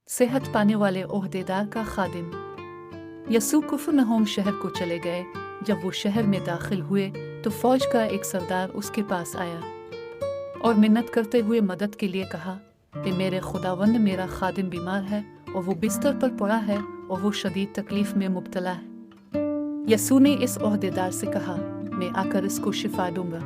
सेहत पाने वाले ओहदेदार का खादिम। यसू कुफरनहूम शहर को चले गए। जब वो शहर में दाखिल हुए तो फौज का एक सरदार उसके पास आया और मिन्नत करते हुए मदद के लिए कहा कि मेरे खुदावंद, मेरा खादिम बीमार है और वो बिस्तर पर पड़ा है और वो शदीद तकलीफ में मुब्तला है। यसू ने इस ओहदेदार से कहा, मैं आकर इसको शिफा दूंगा।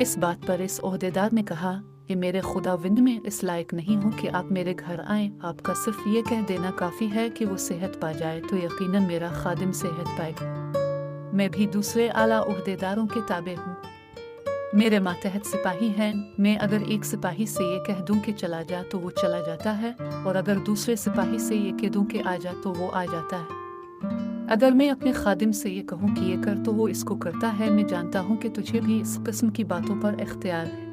इस बात पर इस ओहदेदार ने कहा कि मेरे खुदावंद, में इस लायक नहीं हूँ कि आप मेरे घर आएं। आपका सिर्फ ये कह देना काफ़ी है कि वो सेहत पा जाए तो यकीनन मेरा खादिम सेहत पाएगा। मैं भी दूसरे आला ओहदेदारों के ताबे हूँ। मेरे मातहत सिपाही हैं। मैं अगर एक सिपाही से ये कह दूं कि चला जा तो वो चला जाता है, और अगर दूसरे सिपाही से ये कह दूं कि आ जा तो वो आ जाता है। अगर मैं अपने खादिम से ये कहूँ कि ये कर तो वो इसको करता है। मैं जानता हूँ कि तुझे भी इस किस्म की बातों पर इख्तियार है।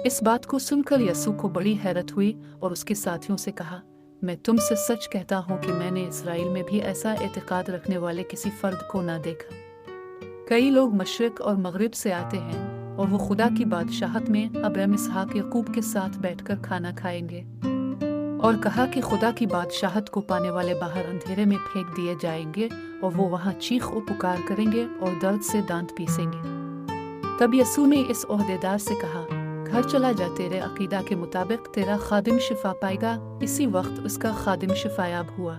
इस बात को सुनकर यसू को बड़ी हैरत हुई और उसके साथियों से कहा, मैं तुमसे सच कहता हूँ कि मैंने इसराइल में भी ऐसा एतकाद रखने वाले किसी फर्द को ना देखा। कई लोग मशरिक और मगरिब से आते हैं और वो खुदा की बादशाहत में अब्राहम, इसहाक, याकूब के साथ बैठकर खाना खाएंगे। और कहा कि खुदा की बादशाहत को पाने वाले बाहर अंधेरे में फेंक दिए जाएंगे और वो वहाँ चीख और पुकार करेंगे और दर्द से दांत पीसेंगे। तब यसू ने इस ओहदेदार से कहा, घर चला जा, तेरे अकीदा के मुताबिक तेरा खादिम शिफा पाएगा। इसी वक्त उसका खादिम शिफायाब हुआ।